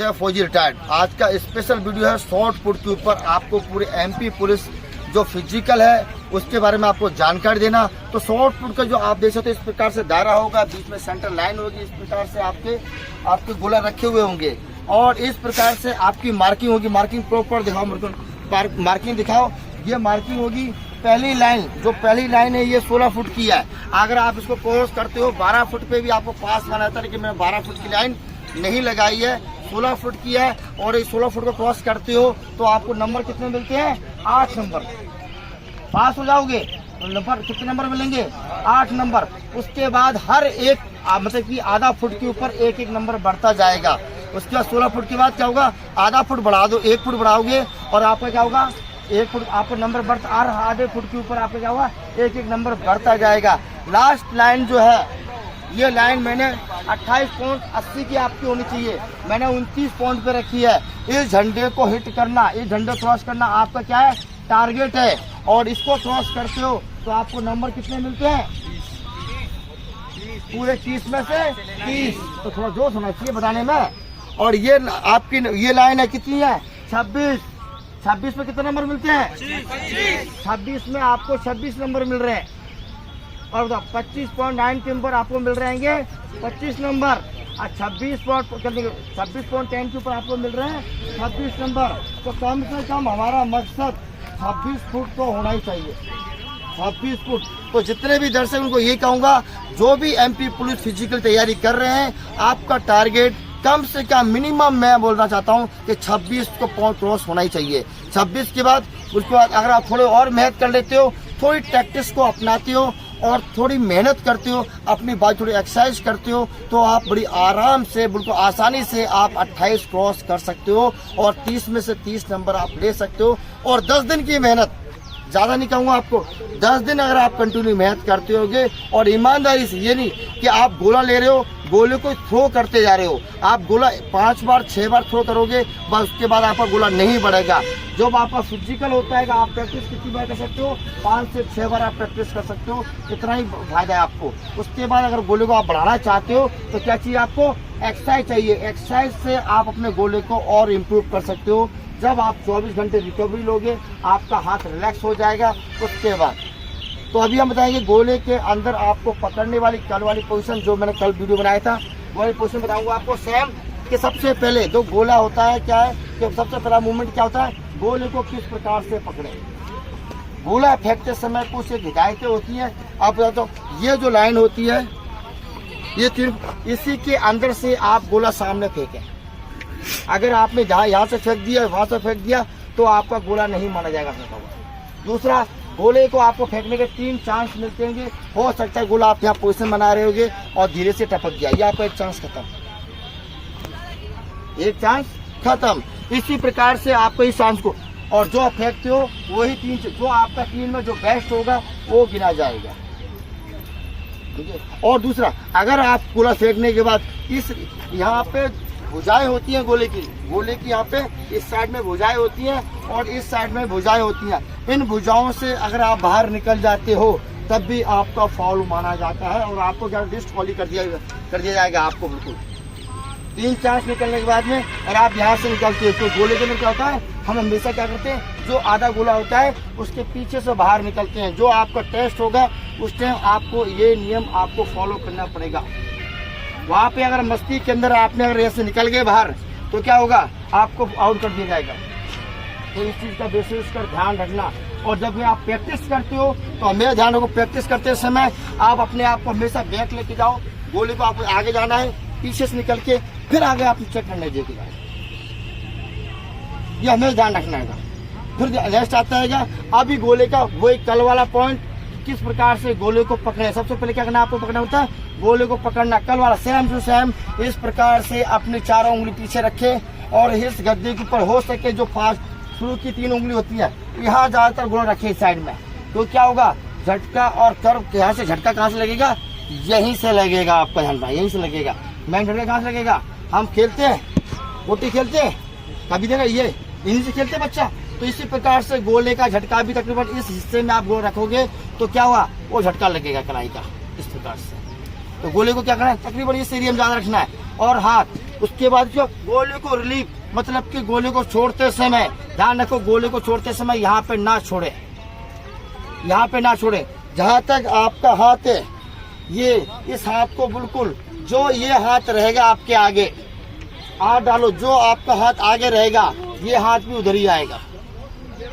नवोदय फौजी रिटायर्ड। आज का स्पेशल वीडियो है शॉर्ट पुट के ऊपर, आपको पूरे एमपी पुलिस जो फिजिकल है उसके बारे में आपको जानकारी देना। तो शॉर्ट पुट का जो आप देख सकते हो इस प्रकार से दायरा होगा, बीच में सेंटर लाइन होगी, इस प्रकार से आपके गोला रखे हुए होंगे और इस प्रकार से आपकी मार्किंग होगी। मार्किंग प्रॉपर दिखाओ, मार्किंग दिखाओ। ये मार्किंग होगी पहली लाइन, जो पहली लाइन है ये 16 फुट की है। अगर आप इसको क्रॉस करते हो 12 फुट पे भी आपको पास माना जाता है, लेकिन मैंने 12 फुट की लाइन नहीं लगाई है, 16 फुट की है। और ये 16 फुट को क्रॉस करते हो तो आपको नंबर कितने मिलते हैं? 8 नंबर। पास हो जाओगे तो नंबर कितने नंबर मिलेंगे? 8 नंबर। उसके बाद हर एक मतलब कि आधा फुट के ऊपर एक एक नंबर बढ़ता जाएगा। उसके बाद 16 फुट के बाद क्या होगा? आधा फुट बढ़ा दो, 1 फुट बढ़ाओगे और आपका क्या होगा? 1 फुट आपको नंबर बढ़ता, आधे फुट के ऊपर आपका क्या होगा? एक एक नंबर बढ़ता जाएगा। लास्ट लाइन जो है ये लाइन मैंने 28.80 की आपकी होनी चाहिए, मैंने 29 पॉइंट पे रखी है। इस झंडे को हिट करना, इस झंडे क्रॉस करना आपका क्या है? टारगेट है। और इसको क्रॉस करते हो तो आपको नंबर कितने मिलते हैं? पूरे 30 में से 30। तो थोड़ा जोश होना चाहिए बताने में। और ये आपकी ये लाइन है कितनी है? 26। 26 में कितने नंबर मिलते हैं? 26 में आपको 26 नंबर मिल रहे हैं। और 25.9 के ऊपर आपको मिल रहेंगे 25 नंबर और 26.10 के ऊपर आपको मिल रहे हैं 26 नंबर। तो कम से कम हमारा मकसद 26 फुट तो होना ही चाहिए, 26 फुट। तो जितने भी दर्शक उनको ये कहूँगा, जो भी एमपी पुलिस फिजिकल तैयारी कर रहे हैं, आपका टारगेट कम से कम मिनिमम मैं बोलना चाहता हूँ कि 26 को पॉइंट क्रॉस होना ही चाहिए। 26 के बाद उसके बाद अगर आप थोड़े और मेहनत कर लेते हो, थोड़ी प्रैक्टिस को अपनाते हो और थोड़ी मेहनत करते हो, अपनी बात थोड़ी एक्सरसाइज करते हो, तो आप बड़ी आराम से बिल्कुल आसानी से आप 28 क्रॉस कर सकते हो और 30 में से 30 नंबर आप ले सकते हो। और 10 दिन की मेहनत, ज़्यादा नहीं कहूँगा आपको, 10 दिन अगर आप कंटिन्यू मेहनत करते होगे और ईमानदारी से, ये नहीं कि आप गोला ले रहे हो, गोले को थ्रो करते जा रहे हो, आप गोला 5 बार 6 बार थ्रो करोगे बस, उसके बाद आपका गोला नहीं बढ़ेगा। जब आपका फिजिकल होता है आप प्रैक्टिस कितनी बार कर सकते हो? 5 से 6 बार आप प्रैक्टिस कर सकते हो, इतना ही फायदा है आपको। उसके बाद अगर गोले को आप बढ़ाना चाहते हो तो क्या चाहिए आपको? एक्सरसाइज चाहिए। एक्सरसाइज से आप अपने गोले को और इम्प्रूव कर सकते हो। जब आप 24 घंटे रिकवरी लोगे, आपका हाथ रिलैक्स हो जाएगा। उसके बाद तो अभी हम बताएंगे गोले के अंदर आपको पकड़ने वाली कल वाली पोजीशन, जो मैंने कल वीडियो बनाया था वही पोजीशन बताऊंगा आपको सेम। कि सबसे पहले जो गोला होता है क्या है कि सबसे पहला मूवमेंट क्या होता है? गोले को किस प्रकार से पकड़े। गोला फेंकते समय कुछ एक हिदायतें होती हैं। आप बता दो, ये जो लाइन होती है ये सिर्फ इसी के अंदर से आप गोला सामने फेंकें। अगर आपने यहाँ से फेंक दिया, वहां से फेंक दिया, तो आपका गोला नहीं माना जाएगा फेंका हुआ। दूसरा, गोले को आपको फेंकने के 3 चांस मिलते हैं। हो सकता है गोला आप यहाँ पोजीशन बना रहे होगे और धीरे से टपक गया, ये आपका एक चांस खत्म, एक चांस खत्म। इसी प्रकार से आपको इस चांस को, और जो आप फेंकते हो वही 3, जो आपका 3 में जो बेस्ट होगा वो गिना जाएगा, ठीक है। और दूसरा, अगर आप गोला फेंकने के बाद इस यहाँ पे भुजाएं होती हैं गोले की यहाँ पे इस साइड में भुजाएं होती हैं और इस साइड में भुजाएं होती हैं। इन भुजाओं से अगर आप बाहर निकल जाते हो तब भी आपका फाउल माना जाता है और आपको क्या डिस्क्वालीफाई कर दिया जाएगा आपको। बिल्कुल 3 चांस निकलने के बाद में और आप यहाँ से निकलते हो तो गोले के अंदर क्या होता है, हम हमेशा क्या करते हैं, जो आधा गोला होता है उसके पीछे से बाहर निकलते हैं। जो आपका टेस्ट होगा उस टाइम आपको ये नियम आपको फॉलो करना पड़ेगा। वहाँ पे अगर मस्ती के अंदर आपने अगर ऐसे निकल गए बाहर तो क्या होगा, आपको आउट कर दिया जाएगा। तो इस चीज़ का बेसिस कर ध्यान रखना। और जब भी आप प्रैक्टिस करते हो तो हमेशा ध्यान रखो, प्रैक्टिस करते समय आप अपने आप को हमेशा बैक लेके जाओ। गोले को आपको आगे जाना है, पीछे से निकल के फिर आगे आप चेक करने देके जाओ, ये हमें ध्यान रखना है। फिर नेक्स्ट आता है अभी गोले का वही कल वाला पॉइंट, किस प्रकार से गोले को पकड़े। सबसे पहले क्या करना, आपको पकड़ना होता है गोले को पकड़ना, कल वाला सेम टू सेम इस प्रकार से अपने चारों उंगली पीछे रखे और इस गद्दे के ऊपर हो सके जो फास्ट शुरू की 3 उंगली होती है यहाँ ज्यादातर गोला रखे इस साइड में। तो क्या होगा, झटका और कर्व, यहाँ से झटका कहाँ से लगेगा, यहीं से लगेगा आपका झंडा, यहीं से लगेगा। मैन झटका कहाँ से लगेगा, हम खेलते हैं गोटी खेलते हैं कभी देखा, ये इन्हीं से खेलते हैं बच्चा। तो इसी प्रकार से गोले का झटका भी तकरीबन इस हिस्से में आप गोला रखोगे तो क्या हुआ, वो झटका लगेगा कलाई का इस प्रकार से। तो गोले को क्या करना है, तकरीबन इस एरिया में ज्यादा रखना है। और हाथ उसके बाद जो गोले को रिलीफ, मतलब कि गोले को छोड़ते समय ध्यान रखो, गोले को छोड़ते समय यहाँ पे ना छोड़े, यहाँ पे ना छोड़े। जहाँ तक आपका हाथ है, ये इस हाथ को बिल्कुल, जो ये हाथ रहेगा आपके आगे हाथ डालो, जो आपका हाथ आगे रहेगा ये हाथ भी उधर ही आएगा,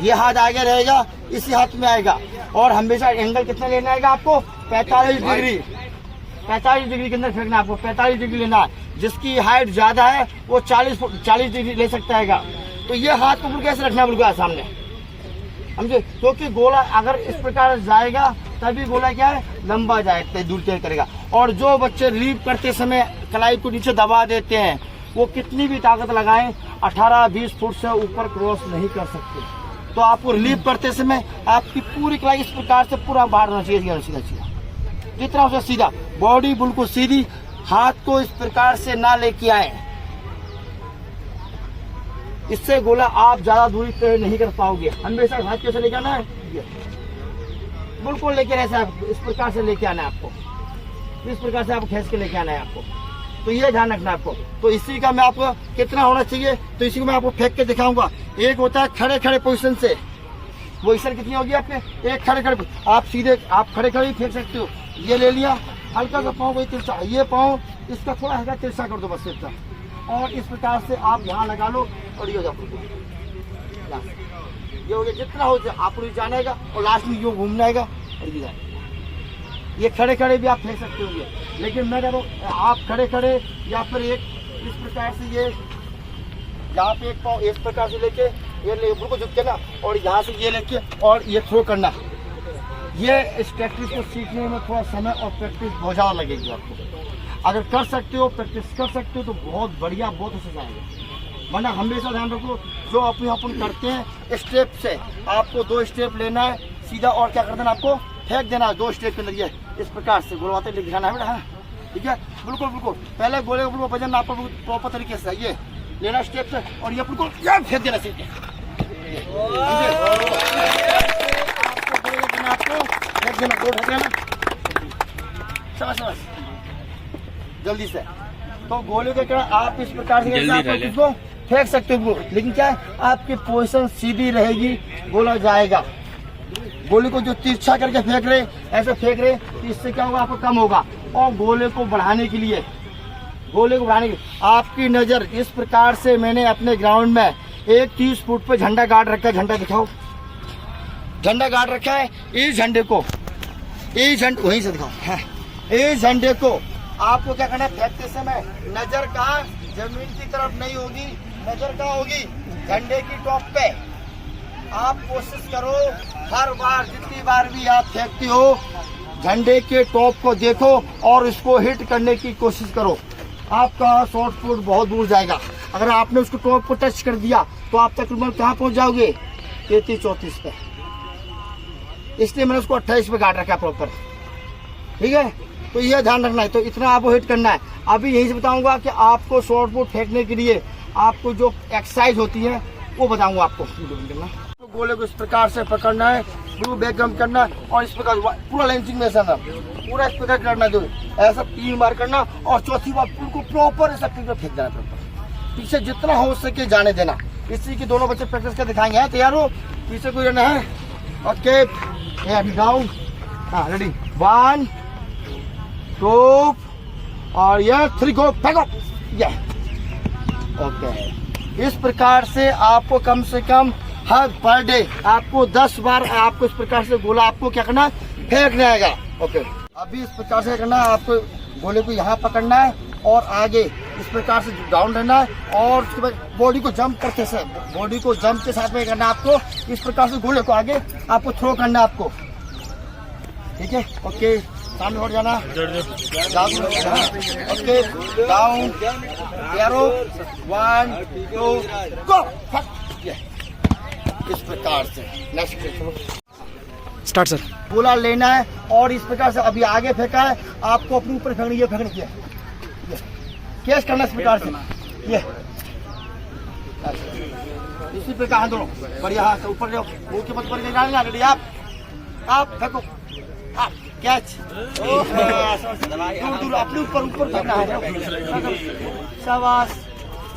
ये हाथ आगे रहेगा इसी हाथ में आएगा। और हमेशा एंगल कितना लेना आएगा आपको, 45 डिग्री, 45 डिग्री के अंदर फेंकना आपको, 45 डिग्री लेना है। जिसकी हाइट ज्यादा है वो 40 डिग्री ले सकता है। तो ये हाथ को बिल्कुल ऐसे रखना, बिल्कुल सामने, समझे, क्योंकि गोला अगर इस प्रकार जाएगा तभी गोला क्या है, लंबा जाएगा, दूर तय करेगा। और जो बच्चे रिलीव करते समय कलाई को नीचे दबा देते हैं, वो कितनी भी ताकत लगाएं 18-20 फुट से ऊपर क्रॉस नहीं कर सकते। तो आपको रिलीव करते समय आपकी पूरी कलाई इस प्रकार से पूरा बाहर होना चाहिए, सीधा सीधा, जितना हो सीधा, बॉडी बिल्कुल सीधी, हाथ को इस प्रकार से ना लेके आए, इससे गोला आप ज्यादा दूरी तय नहीं कर पाओगे। हमेशा हाथ कैसे लेके आना है, बिल्कुल लेके ऐसा इस प्रकार से लेके आना है आपको, इस प्रकार से आपको खींच के लेके आना है आपको। तो ये ध्यान रखना है आपको। तो इसी का मैं आपको कितना होना चाहिए, तो इसी को मैं आपको फेंक के दिखाऊंगा। एक होता है खड़े खड़े पोजीशन से, पोजीशन कितनी होगी आपने, एक खड़े खड़े, आप सीधे आप खड़े खड़े ही फेंक सकते हो। ये ले लिया, हल्का सा पाँव कोई तिरछा, ये पाँव इसका थोड़ा हल्का तिरछा कर दो बस इतना, और इस प्रकार से आप यहाँ लगा लो और ये हो जाओ, ये हो गया। जितना हो जाए आपको जाना है और लास्ट में यो घूमना है और ये जाए। ये खड़े खड़े भी आप फेंक सकते हो, लेकिन मैं कह रहा हूँ आप खड़े खड़े या फिर एक इस प्रकार से, ये यहाँ पे एक पाँव इस प्रकार से लेके ये लेबर को झुक के ना, और यहाँ से ये लेके और ये थ्रो करना। ये इस प्रैक्टिस को सीखने में थोड़ा समय और प्रैक्टिस बहुत ज़्यादा लगेगी आपको। अगर कर सकते हो, प्रैक्टिस कर सकते हो तो बहुत बढ़िया, बहुत अच्छा जाएगा। वरना हमेशा ध्यान रखो, जो अपन करते हैं स्टेप से, आपको 2 स्टेप लेना है सीधा, और क्या कर देना, आपको फेंक देना है 2 स्टेप के अंदर। ये इस प्रकार से गोलवाते लेके जाना है बेटा, ठीक है, बिल्कुल बिल्कुल। पहले गोले को बिल्कुल वजन आपको प्रॉपर तरीके से ये लेना स्टेप से, और ये बिल्कुल फेंक देना सीधे, आपको फेंक देना, दो ढक देना, समझ जल्दी से। तो गोले को क्या आप इस प्रकार से इसको फेंक सकते हो, लेकिन क्या है आपकी पोजीशन सीधी रहेगी, गोला जाएगा। गोले को जो तिरछा करके फेंक रहे, ऐसे फेंक रहे, तो इससे क्या होगा, आपको कम होगा। और गोले को बढ़ाने के लिए, गोले को बढ़ाने के लिए आपकी नजर इस प्रकार से, मैंने अपने ग्राउंड में एक 30 फुट पे झंडा गाड़ रखा है, झंडा दिखाओ, झंडा गाड़ रखा है। इस झंडे को, इस झंडे वहीं से दिखाओ, हाँ, इस झंडे को आपको क्या करना है, फेंकते समय नजर कहाँ, जमीन की तरफ नहीं होगी, नजर कहाँ होगी, झंडे की टॉप पे। आप कोशिश करो हर बार, जितनी बार भी आप फेंकती हो, झंडे के टॉप को देखो और इसको हिट करने की कोशिश करो। आपका शॉर्ट पुट बहुत दूर जाएगा। अगर आपने उसको टॉप को टच कर दिया तो आप तकरीबन कहाँ पहुंच जाओगे, 33-34 पे। इसलिए मैंने उसको 28 पे गाड़ रखा है प्रॉपर, ठीक है। तो ये ध्यान रखना है, तो इतना आपको हिट करना है। अभी यही से बताऊंगा कि आपको शॉर्ट पुट फेंकने के लिए आपको जो एक्सरसाइज होती है वो बताऊंगा आपको। तो गोले को इस प्रकार से पकड़ना है, बिल्कुल बैक जंप करना है, और इस प्रकार पूरा लैंचिंग में ऐसा ना, पूरा इस प्रकार करना, जो ऐसा 3 बार करना, और चौथी बार बिल्कुल प्रॉपर ऐसा फेंक देना, पीछे जितना हो सके जाने देना। इसी की दोनों बच्चे प्रैक्टिस कर दिखाएंगे। हैं तैयार हो, पीछे कोई रहना है, ओके, डाउन, हाँ रेडी, 1 2 और ये 3 गो, फेंको, ये ओके। इस प्रकार से आपको कम से कम हर पर डे आपको 10 बार आपको इस प्रकार से गोला आपको क्या करना है, फेंकना आएगा, ओके। अभी इस प्रकार से करना है, आपको गोले को यहाँ पकड़ना है और आगे इस प्रकार से डाउन रहना है, और उसके बाद बॉडी को जंप करते से, बॉडी को जंप के साथ में करना है आपको। इस प्रकार से गोले को आगे आपको थ्रो करना है आपको, ठीक है, ओके। सामने हो जाना, ओके, डाउन, एरो, 1 2 गो, इस प्रकार से। Next start sir. गोला लेना है और इस प्रकार से अभी आगे फेंका है, आपको अपने ऊपर फेंकनी, ये फेंकनी है, कैच करना इस प्रकार से, ये इसी प्रकार हाथ दोनों बढ़िया, हाथ से ऊपर जाओ, मुंह के मत पर डालना, रेडी, आप फेंको, आप कैच। दूर दूर अपने ऊपर ऊपर करना है। शाबाश।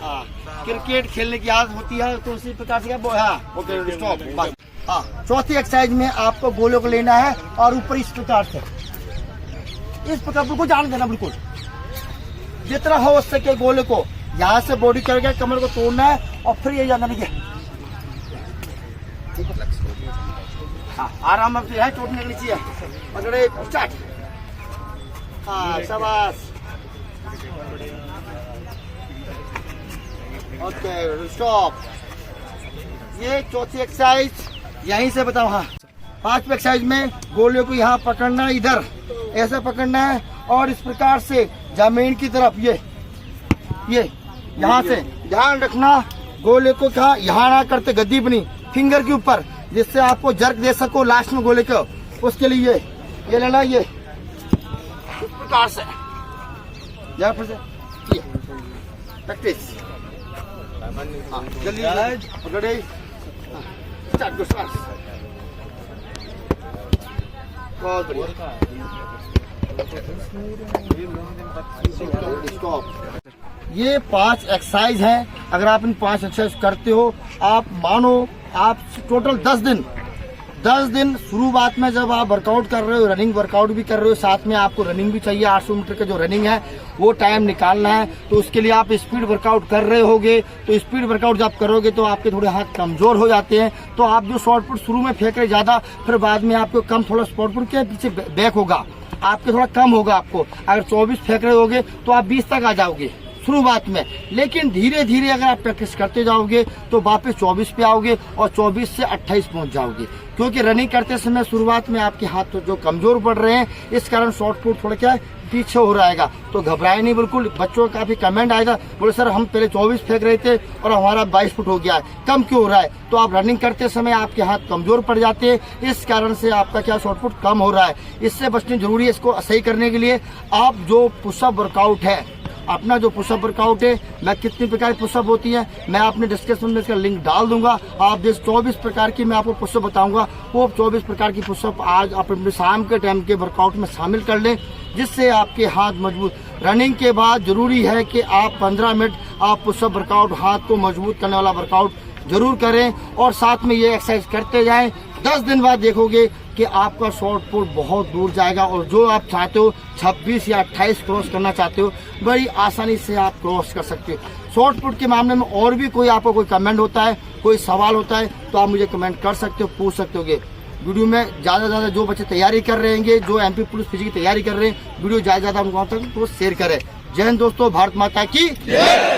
हाँ, क्रिकेट खेलने की आदत होती है तो उसी प्रकार से ओके स्टॉप बस। हाँ, चौथी एक्सरसाइज में आपको गोले को लेना है और ऊपर इस प्रकार से, इस प्रकार बिल्कुल जान देना, बिल्कुल जितना हो सके गोले को यहाँ से बॉडी करके कमर को तोड़ना है और फिर ये जाना नहीं। हाँ, आराम से है, चोट नहीं चाहिए। पकड़े स्टार्ट। हाँ, शाबाश। Okay stop. ये चौथी एक्सरसाइज यहीं से बताओ। हाँ, पांचवी एक्सरसाइज में गोले को यहाँ पकड़ना, इधर ऐसा पकड़ना है और इस प्रकार से जमीन की तरफ ये यहाँ से ध्यान रखना। गोले को कहा यहाँ ना करते, गद्दी बनी फिंगर के ऊपर, जिससे आपको जर्क दे सको लास्ट में गोले को। उसके लिए ये लेना, ये इस प्रकार से प्रैक्टिस। जल्दी पकड़े, स्टार्ट करो। बहुत बढ़िया। ये 5 एक्सरसाइज हैं। अगर आप इन 5 एक्सरसाइज करते हो, आप मानो आप टोटल 10 दिन शुरुआत में जब आप वर्कआउट कर रहे हो, रनिंग वर्कआउट भी कर रहे हो, साथ में आपको रनिंग भी चाहिए। 800 मीटर का जो रनिंग है वो टाइम निकालना है। तो उसके लिए आप स्पीड वर्कआउट कर रहे होगे, तो स्पीड वर्कआउट जब करोगे तो आपके थोड़े हाथ कमजोर हो जाते हैं। तो आप जो शॉर्ट पुट शुरू में फेंक रहे ज्यादा, फिर बाद में आपको कम, थोड़ा शॉर्ट पुट के पीछे बैक होगा, आपके थोड़ा कम होगा। आपको अगर 24 फेंक रहे होगे तो आप 20 तक आ जाओगे शुरुआत में, लेकिन धीरे धीरे अगर आप प्रैक्टिस करते जाओगे तो वापस 24 पे आओगे और 24 से 28 पहुंच जाओगे। क्योंकि रनिंग करते समय शुरुआत में आपके हाथ तो जो कमजोर पड़ रहे हैं, इस कारण शॉर्ट पुट थोड़ा क्या पीछे हो रहेगा। तो घबराए नहीं बिल्कुल। बच्चों का काफी कमेंट आएगा, बोले सर हम पहले 24 फेंक रहे थे और हमारा 22 फुट हो गया है, कम क्यों हो रहा है? तो आप रनिंग करते समय आपके हाथ कमजोर पड़ जाते हैं, इस कारण से आपका क्या शॉर्ट पुट कम हो रहा है। इससे बचना जरूरी है। इसको सही करने के लिए आप जो पुशअप वर्कआउट है, अपना जो पुशअप वर्कआउट है, मैं कितनी प्रकार की पुशअप होती है मैं अपने डिस्क्रिप्शन में इसका लिंक डाल दूंगा। आप जिस 24 प्रकार की मैं आपको पुशअप बताऊंगा, वो 24 प्रकार की पुशअप आज आप अपने शाम के टाइम के वर्कआउट में शामिल कर लें, जिससे आपके हाथ मजबूत। रनिंग के बाद जरूरी है कि आप 15 मिनट आप पुशअप वर्कआउट, हाथ को मजबूत करने वाला वर्कआउट जरूर करें और साथ में ये एक्सरसाइज करते जाएं। 10 दिन बाद देखोगे कि आपका शॉर्ट पुट बहुत दूर जाएगा और जो आप चाहते हो 26 या 28 क्रॉस करना चाहते हो, बड़ी आसानी से आप क्रॉस कर सकते हो। शॉर्ट पुट के मामले में और भी कोई आपको कोई कमेंट होता है, कोई सवाल होता है, तो आप मुझे कमेंट कर सकते हो, पूछ सकते हो। वीडियो में ज्यादा से ज्यादा जो बच्चे तैयारी कर रहे हैं, जो MP पुलिस फिजिक की तैयारी कर रहे हैं, वीडियो ज्यादा उनको तक तो शेयर करें। जय हिंद दोस्तों, भारत माता की जय।